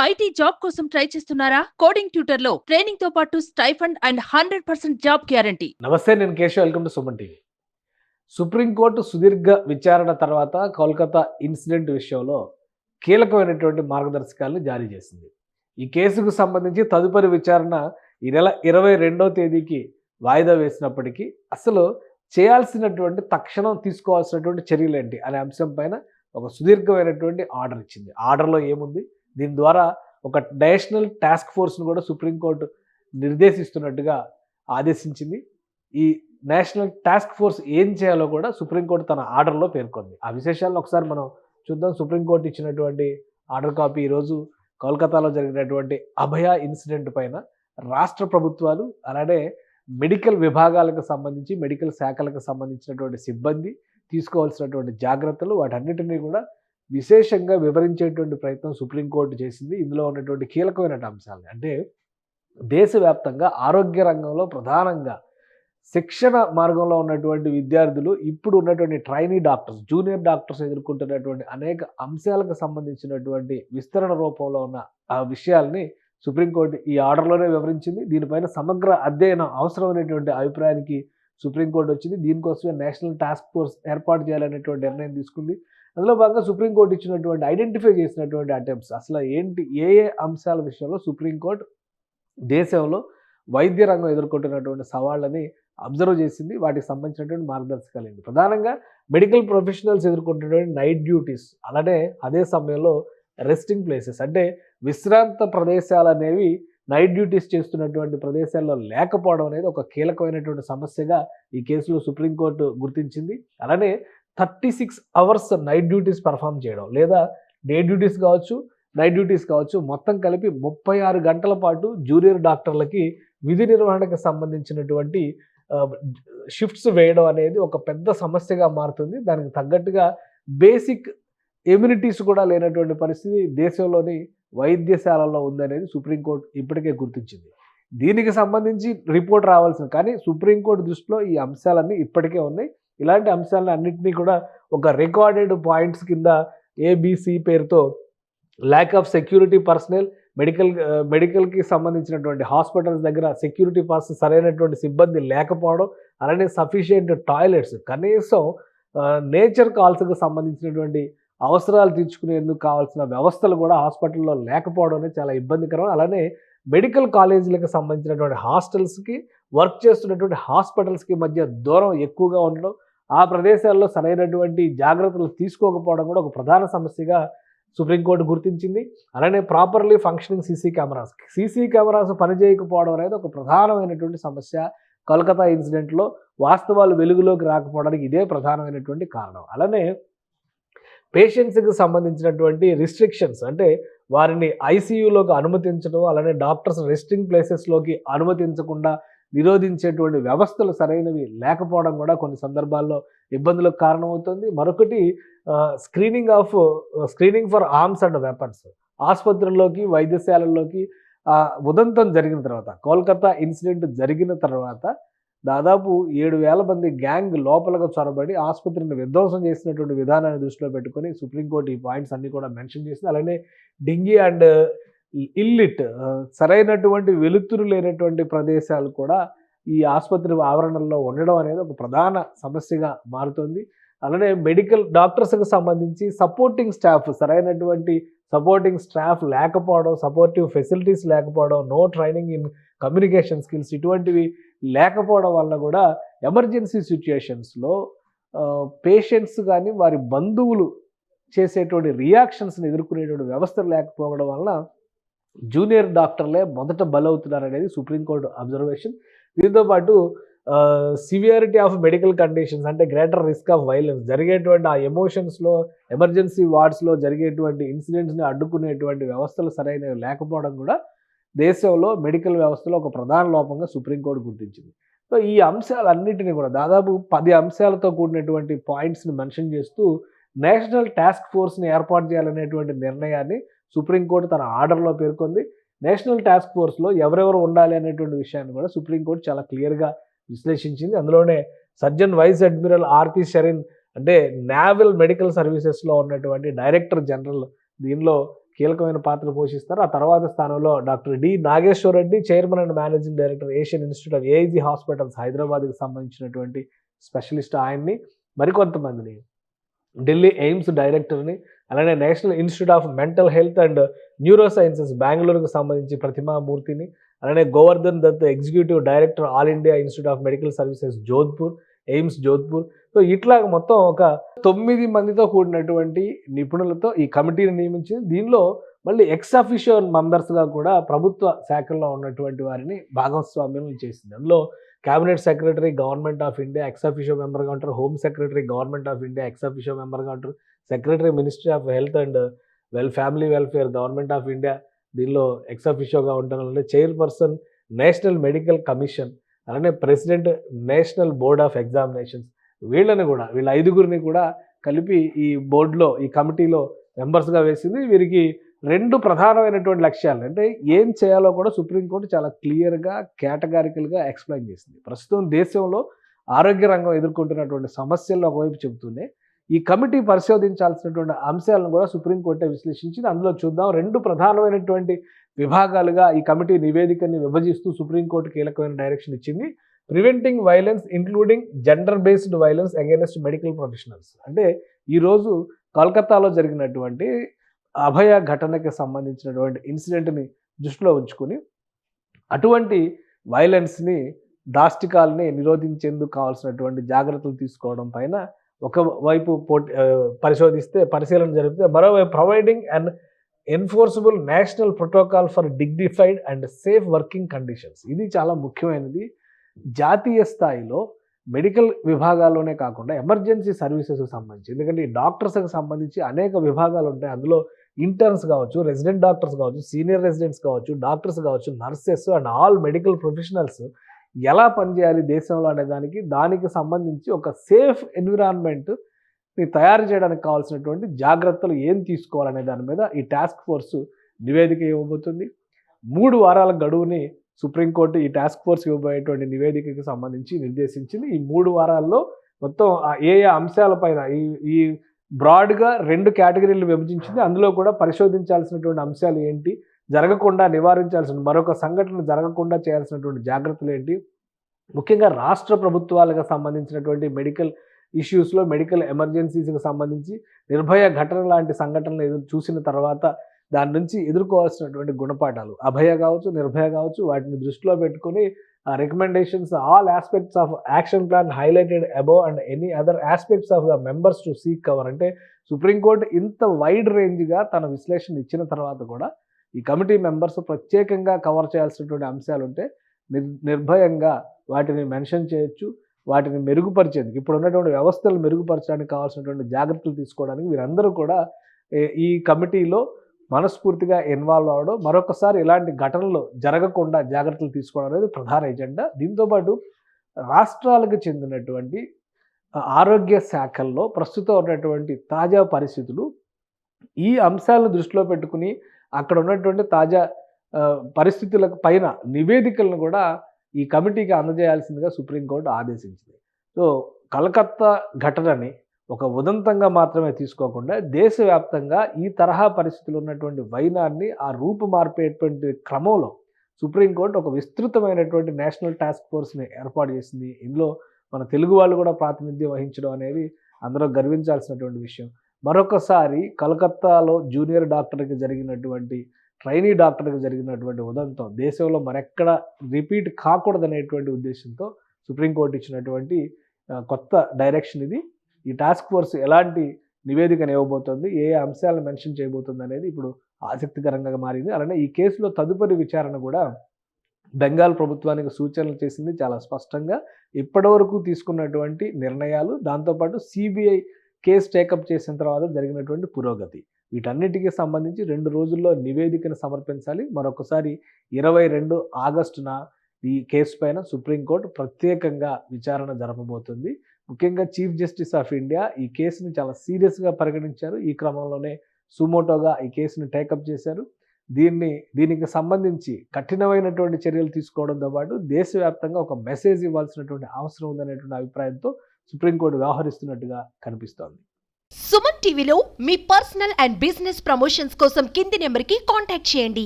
IT job కోసం try చేస్తున్నారా? Coding tutor లో ట్రైనింగ్ తో పాటు స్టైఫండ్ అండ్ 100% జాబ్ గ్యారంటీ. నమస్తే, నేను Keshav. Welcome to Suman TV. Supreme court సుదీర్ఘ విచారణ తర్వాత కోల్కతా ఇన్సిడెంట్ విషయంలో కీలకమైనటువంటి మార్గదర్శకాలను జారీ చేసింది. ఈ కేసుకు సంబంధించి తదుపరి విచారణ ఈ నెల 22వ తేదీకి వాయిదా వేసినప్పటికీ అసలు చేయాల్సినటువంటి తక్షణం తీసుకోవాల్సినటువంటి చర్యలేంటి అనే అంశం పైన ఒక సుదీర్ఘమైనటువంటి ఆర్డర్ ఇచ్చింది. ఆర్డర్లో ఏముంది? దీని ద్వారా ఒక నేషనల్ టాస్క్ ఫోర్స్ను కూడా సుప్రీంకోర్టు నిర్దేశిస్తున్నట్టుగా ఆదేశించింది. ఈ నేషనల్ టాస్క్ ఫోర్స్ ఏం చేయాలో కూడా సుప్రీంకోర్టు తన ఆర్డర్లో పేర్కొంది. ఆ విశేషాలను ఒకసారి మనం చూద్దాం. సుప్రీంకోర్టు ఇచ్చినటువంటి ఆర్డర్ కాపీ ఈరోజు కోల్కతాలో జరిగినటువంటి అభయ ఇన్సిడెంట్ పైన రాష్ట్ర ప్రభుత్వాలు, అలానే మెడికల్ విభాగాలకు సంబంధించి మెడికల్ శాఖలకు సంబంధించినటువంటి సిబ్బంది తీసుకోవాల్సినటువంటి జాగ్రత్తలు, వాటన్నిటినీ కూడా విశేషంగా వివరించేటువంటి ప్రయత్నం సుప్రీంకోర్టు చేసింది. ఇందులో ఉన్నటువంటి కీలకమైన అంశాలు అంటే దేశవ్యాప్తంగా ఆరోగ్య రంగంలో ప్రధానంగా శిక్షణ మార్గంలో ఉన్నటువంటి విద్యార్థులు, ఇప్పుడు ఉన్నటువంటి ట్రైనీ డాక్టర్స్, జూనియర్ డాక్టర్స్ ఎదుర్కొంటున్నటువంటి అనేక అంశాలకు సంబంధించినటువంటి విస్తరణ రూపంలో ఉన్న ఆ విషయాల్ని సుప్రీంకోర్టు ఈ ఆర్డర్లోనే వివరించింది. దీనిపైన సమగ్ర అధ్యయనం అవసరమైనటువంటి అభిప్రాయానికి సుప్రీంకోర్టు వచ్చింది. దీనికోసమే నేషనల్ టాస్క్ ఫోర్స్ ఏర్పాటు చేయాలనేటువంటి నిర్ణయం తీసుకుంది. అందులో భాగంగా సుప్రీంకోర్టు ఇచ్చినటువంటి ఐడెంటిఫై చేసినటువంటి అటెంప్ట్స్ అసలు ఏంటి, ఏ అంశాల విషయంలో సుప్రీంకోర్టు దేశంలో వైద్య రంగం ఎదుర్కొంటున్నటువంటి సవాళ్ళని అబ్జర్వ్ చేసింది. వాటికి సంబంధించినటువంటి మార్గదర్శకాలు ఏంటి? ప్రధానంగా మెడికల్ ప్రొఫెషనల్స్ ఎదుర్కొంటున్నటువంటి నైట్ డ్యూటీస్, అలానే అదే సమయంలో రెస్టింగ్ ప్లేసెస్ అంటే విశ్రాంత ప్రదేశాలు అనేవి నైట్ డ్యూటీస్ చేస్తున్నటువంటి ప్రదేశాల్లో లేకపోవడం అనేది ఒక కీలకమైనటువంటి సమస్యగా ఈ కేసులో సుప్రీంకోర్టు గుర్తించింది. అలానే 36 అవర్స్ నైట్ డ్యూటీస్ పర్ఫామ్ చేయడం, లేదా డే డ్యూటీస్ కావచ్చు, నైట్ డ్యూటీస్ కావచ్చు, మొత్తం కలిపి 36 గంటల పాటు జూనియర్ డాక్టర్లకి విధి నిర్వహణకు సంబంధించినటువంటి షిఫ్ట్స్ వేయడం అనేది ఒక పెద్ద సమస్యగా మారుతుంది. దానికి తగ్గట్టుగా బేసిక్ ఎమ్యూనిటీస్ కూడా లేనటువంటి పరిస్థితి దేశంలోని వైద్యశాలల్లో ఉందనేది సుప్రీంకోర్టు ఇప్పటికే గుర్తించింది. దీనికి సంబంధించి రిపోర్ట్ రావాల్సింది, కానీ సుప్రీంకోర్టు దృష్టిలో ఈ అంశాలన్నీ ఇప్పటికే ఉన్నాయి. ఇలాంటి అంశాలను అన్నింటినీ కూడా ఒక రికార్డెడ్ పాయింట్స్ కింద ఏబిసి పేరుతో ల్యాక్ ఆఫ్ సెక్యూరిటీ పర్సనల్, మెడికల్కి సంబంధించినటువంటి హాస్పిటల్స్ దగ్గర సెక్యూరిటీ పర్సన్ సరైనటువంటి సిబ్బంది లేకపోవడం, అలానే సఫిషియెంట్ టాయిలెట్స్, కనీసం నేచర్ కాల్స్కి సంబంధించినటువంటి అవసరాలు తీర్చుకునేందుకు కావాల్సిన వ్యవస్థలు కూడా హాస్పిటల్లో లేకపోవడం అనేది చాలా ఇబ్బందికరం. అలానే మెడికల్ కాలేజీలకు సంబంధించినటువంటి హాస్టల్స్కి, వర్క్ చేస్తున్నటువంటి హాస్పిటల్స్కి మధ్య దూరం ఎక్కువగా ఉండడం, ఆ ప్రదేశాల్లో సరైనటువంటి జాగ్రత్తలు తీసుకోకపోవడం కూడా ఒక ప్రధాన సమస్యగా సుప్రీంకోర్టు గుర్తించింది. అలానే ప్రాపర్లీ ఫంక్షనింగ్ సీసీ కెమెరాస్ పనిచేయకపోవడం అనేది ఒక ప్రధానమైనటువంటి సమస్య. కోల్కతా ఇన్సిడెంట్లో వాస్తవాలు వెలుగులోకి రాకపోవడానికి ఇదే ప్రధానమైనటువంటి కారణం. అలానే పేషెంట్స్కి సంబంధించినటువంటి రిస్ట్రిక్షన్స్ అంటే వారిని ఐసీయూలోకి అనుమతించడం, అలానే డాక్టర్స్ రెస్టింగ్ ప్లేసెస్లోకి అనుమతించకుండా నిరోధించేటువంటి వ్యవస్థలు సరైనవి లేకపోవడం కూడా కొన్ని సందర్భాల్లో ఇబ్బందులకు కారణమవుతుంది. మరొకటి screening for arms and weapons. ఆసుపత్రుల్లోకి, వైద్యశాలల్లోకి ఉదంతం జరిగిన తర్వాత, కోల్కతా ఇన్సిడెంట్ జరిగిన తర్వాత దాదాపు 7,000 మంది గ్యాంగ్ లోపలకు చొరబడి ఆసుపత్రిని విధ్వంసం చేసినటువంటి విధానాన్ని దృష్టిలో పెట్టుకొని సుప్రీంకోర్టు ఈ పాయింట్స్ అన్నీ కూడా మెన్షన్ చేసింది. అలానే డింగి అండ్ ఇల్లిట్, సరైనటువంటి వెలుతురు లేనటువంటి ప్రదేశాలు కూడా ఈ ఆసుపత్రి ఆవరణల్లో ఉండడం అనేది ఒక ప్రధాన సమస్యగా మారుతుంది. అలానే మెడికల్ డాక్టర్స్కి సంబంధించి సరైనటువంటి సపోర్టింగ్ స్టాఫ్ లేకపోవడం, సపోర్టివ్ ఫెసిలిటీస్ లేకపోవడం, no training in communication skills, ఇటువంటివి లేకపోవడం వల్ల కూడా ఎమర్జెన్సీ సిచ్యుయేషన్స్లో పేషెంట్స్ కానీ వారి బంధువులు చేసేటువంటి రియాక్షన్స్ని ఎదుర్కొనేటువంటి వ్యవస్థలు లేకపోవడం వలన జూనియర్ డాక్టర్లే మొదట బలవుతున్నారనేది సుప్రీంకోర్టు అబ్జర్వేషన్. దీంతోపాటు సివియారిటీ ఆఫ్ మెడికల్ కండిషన్స్ అంటే గ్రేటర్ రిస్క్ ఆఫ్ వైలెన్స్, జరిగేటువంటి ఆ ఎమోషన్స్లో, ఎమర్జెన్సీ వార్డ్స్లో జరిగేటువంటి ఇన్సిడెంట్స్ని అడ్డుకునేటువంటి వ్యవస్థలు సరైనవి లేకపోవడం కూడా దేశంలో మెడికల్ వ్యవస్థలో ఒక ప్రధాన లోపంగా సుప్రీంకోర్టు గుర్తించింది. సో ఈ అంశాలన్నింటినీ కూడా దాదాపు 10 అంశాలతో కూడినటువంటి పాయింట్స్ని మెన్షన్ చేస్తూ నేషనల్ టాస్క్ ఫోర్స్ని ఏర్పాటు చేయాలనేటువంటి నిర్ణయాన్ని సుప్రీంకోర్టు తన ఆర్డర్లో పేర్కొంది. నేషనల్ టాస్క్ ఫోర్స్లో ఎవరెవరు ఉండాలి అనేటువంటి విషయాన్ని కూడా సుప్రీంకోర్టు చాలా క్లియర్గా విశ్లేషించింది. అందులోనే surgeon vice admiral Arti Sarin అంటే నేవల్ మెడికల్ సర్వీసెస్లో ఉన్నటువంటి డైరెక్టర్ జనరల్ దీనిలో కీలకమైన పాత్ర పోషిస్తారు. ఆ తర్వాత స్థానంలో doctor D Nageshwar Reddy, chairman and managing director, Asian institute of AIG hospitals హైదరాబాద్కి సంబంధించినటువంటి స్పెషలిస్ట్ ఆయన్ని, మరికొంతమందిని ఢిల్లీ ఎయిమ్స్ డైరెక్టర్ని, అలానే national institute of mental health and neurosciences బెంగళూరుకు సంబంధించి ప్రతిమామూర్తిని, అలానే Govardhan Dutt executive director all India institute of medical services Jodhpur, AIIMS Jodhpur. So ఇట్లా మొత్తం ఒక 9 మందితో కూడినటువంటి నిపుణులతో ఈ కమిటీని నియమించింది. దీనిలో మళ్ళీ ఎక్స్ అఫిషియో మెంబర్స్గా కూడా ప్రభుత్వ శాఖల్లో ఉన్నటువంటి వారిని భాగస్వామ్యం చేసింది. అందులో cabinet secretary government of India ex officio మెంబర్గా ఉంటారు, home secretary government of India ex officio మెంబర్గా ఉంటారు, secretary ministry of health and family welfare government of India దీనిలో ఎక్స్ అఫిషియోగా ఉంటారు, అలానే చైర్పర్సన్ నేషనల్ మెడికల్ కమిషన్, అలానే president national board of examinations. వీళ్ళని కూడా వీళ్ళ 5గురిని కూడా కలిపి ఈ బోర్డులో ఈ కమిటీలో మెంబర్స్గా వేసింది. వీరికి 2 ప్రధానమైనటువంటి లక్ష్యాలు అంటే ఏం చేయాలో కూడా సుప్రీంకోర్టు చాలా క్లియర్గా కేటగారికల్గా ఎక్స్ప్లెయిన్ చేసింది. ప్రస్తుతం దేశంలో ఆరోగ్య రంగం ఎదుర్కొంటున్నటువంటి సమస్యలను ఒకవైపు చెబుతూనే ఈ కమిటీ పరిశోధించాల్సినటువంటి అంశాలను కూడా సుప్రీంకోర్టే విశ్లేషించింది. అందులో చూద్దాం 2 ప్రధానమైనటువంటి విభాగాలుగా ఈ కమిటీ నివేదికని విభజిస్తూ సుప్రీంకోర్టు కీలకమైన డైరెక్షన్ ఇచ్చింది. Preventing violence including gender based violence against medical professionals. అంటే ఈరోజు కోల్కతాలో జరిగినటువంటి అభయ ఘటనకి సంబంధించినటువంటి ఇన్సిడెంట్ని దృష్టిలో ఉంచుకుని అటువంటి వైలెన్స్ని దాష్టికాలని నిరోధించేందుకు కావాల్సినటువంటి జాగ్రత్తలు తీసుకోవడం పైన ఒకవైపు పరిశీలన జరిపితే, మరోవైపు providing and enforceable national protocol for dignified and safe working conditions. ఇది చాలా ముఖ్యమైనది. జాతీయ స్థాయిలో మెడికల్ విభాగాల్లోనే కాకుండా ఎమర్జెన్సీ సర్వీసెస్కి సంబంధించి, ఎందుకంటే ఈ డాక్టర్స్కి సంబంధించి అనేక విభాగాలు ఉంటాయి. అందులో ఇంటర్న్స్ కావచ్చు, రెసిడెంట్ డాక్టర్స్ కావచ్చు, సీనియర్ రెసిడెంట్స్ కావచ్చు, డాక్టర్స్ కావచ్చు, nurses and all medical professionals ఎలా పనిచేయాలి దేశంలో అనే దానికి సంబంధించి ఒక సేఫ్ ఎన్విరాన్మెంట్ని తయారు చేయడానికి కావాల్సినటువంటి జాగ్రత్తలు ఏం తీసుకోవాలనే దాని మీద ఈ టాస్క్ ఫోర్స్ నివేదిక ఇవ్వబోతుంది. 3 వారాల గడువుని సుప్రీంకోర్టు ఈ టాస్క్ ఫోర్స్ ఇవ్వబోయేటువంటి నివేదికకి సంబంధించి నిర్దేశించింది. ఈ 3 వారాల్లో మొత్తం ఏ అంశాలపైన ఈ బ్రాడ్గా 2 కేటగిరీలు విభజించింది. అందులో కూడా పరిశోధించాల్సినటువంటి అంశాలు ఏంటి, జరగకుండా నివారించాల్సిన మరొక సంఘటన జరగకుండా చేయాల్సినటువంటి జాగ్రత్తలు ఏంటి, ముఖ్యంగా రాష్ట్ర ప్రభుత్వాలకు సంబంధించినటువంటి మెడికల్ ఇష్యూస్లో మెడికల్ ఎమర్జెన్సీస్కి సంబంధించి నిర్భయ ఘటన లాంటి సంఘటనలు చూసిన తర్వాత దాని నుంచి ఎదుర్కోవాల్సినటువంటి గుణపాఠాలు, అభయ కావచ్చు, నిర్భయ కావచ్చు, వాటిని దృష్టిలో పెట్టుకుని recommendations, all aspects of action plan highlighted above and any other aspects of the members to seek cover. అంటే సుప్రీంకోర్టు ఇంత వైడ్ రేంజ్గా తన విశ్లేషణ ఇచ్చిన తర్వాత కూడా ఈ కమిటీ మెంబర్స్ ప్రత్యేకంగా కవర్ చేయాల్సినటువంటి అంశాలు ఉంటే నిర్భయంగా వాటిని మెన్షన్ చేయొచ్చు. వాటిని మెరుగుపరిచేందుకు ఇప్పుడు ఉన్నటువంటి వ్యవస్థలు మెరుగుపరచడానికి కావాల్సినటువంటి జాగ్రత్తలు తీసుకోవడానికి వీరందరూ కూడా ఈ కమిటీలో మనస్ఫూర్తిగా ఇన్వాల్వ్ అవ్వడం, మరొకసారి ఇలాంటి ఘటనలు జరగకుండా జాగ్రత్తలు తీసుకోవడం అనేది ప్రధాన ఎజెండా. దీంతోపాటు రాష్ట్రాలకు చెందినటువంటి ఆరోగ్య శాఖల్లో ప్రస్తుతం ఉన్నటువంటి తాజా పరిస్థితులు, ఈ అంశాలను దృష్టిలో పెట్టుకుని అక్కడ ఉన్నటువంటి తాజా పరిస్థితుల పైన నివేదికలను కూడా ఈ కమిటీకి అందజేయాల్సిందిగా సుప్రీంకోర్టు ఆదేశించింది. సో కలకత్తా ఘటనని ఒక ఉదంతంగా మాత్రమే తీసుకోకుండా దేశవ్యాప్తంగా ఈ తరహా పరిస్థితులు ఉన్నటువంటి వైనాన్ని ఆ రూపు మార్పేటువంటి క్రమంలో సుప్రీంకోర్టు ఒక విస్తృతమైనటువంటి నేషనల్ టాస్క్ ఫోర్స్ని ఏర్పాటు చేసింది. ఇందులో మన తెలుగు వాళ్ళు కూడా ప్రాతినిధ్యం వహించడం అనేది అందరూ గర్వించాల్సినటువంటి విషయం. మరొకసారి కలకత్తాలో జూనియర్ డాక్టర్కి జరిగినటువంటి, ట్రైనీ డాక్టర్కి జరిగినటువంటి ఉదంతం దేశంలో మరెక్కడ రిపీట్ కాకూడదనేటువంటి ఉద్దేశంతో సుప్రీంకోర్టు ఇచ్చినటువంటి కొత్త డైరెక్షన్ ఇది. ఈ టాస్క్ ఫోర్స్ ఎలాంటి నివేదికను ఇవ్వబోతోంది, ఏ అంశాలను మెన్షన్ చేయబోతుంది అనేది ఇప్పుడు ఆసక్తికరంగా మారింది. అలానే ఈ కేసులో తదుపరి విచారణ కూడా బెంగాల్ ప్రభుత్వానికి సూచనలు చేసింది చాలా స్పష్టంగా. ఇప్పటివరకు తీసుకున్నటువంటి నిర్ణయాలు, దాంతోపాటు సిబిఐ కేసు టేకప్ చేసిన తర్వాత జరిగినటువంటి పురోగతి, వీటన్నిటికీ సంబంధించి 2 రోజుల్లో నివేదికను సమర్పించాలి. మరొకసారి 22 ఆగస్టున ఈ కేసు పైన సుప్రీంకోర్టు ప్రత్యేకంగా విచారణ జరపబోతుంది. ముఖ్యంగా చీఫ్ జస్టిస్ ఆఫ్ ఇండియా ఈ కేసుని చాలా సీరియస్గా పరిగణించారు. ఈ క్రమంలోనే సుమోటోగా ఈ కేసుని టేకప్ చేశారు. దీనికి సంబంధించి కఠినమైనటువంటి చర్యలు తీసుకోవడంతో పాటు దేశవ్యాప్తంగా ఒక మెసేజ్ ఇవ్వాల్సినటువంటి అవసరం ఉందనేటువంటి అభిప్రాయంతో సుప్రీంకోర్టు వ్యవహరిస్తున్నట్టుగా కనిపిస్తోంది. సుమన్ టీవీలో మీ పర్సనల్ అండ్ బిజినెస్ ప్రమోషన్స్ కోసం కింది నెంబర్కి కాంటాక్ట్ చేయండి.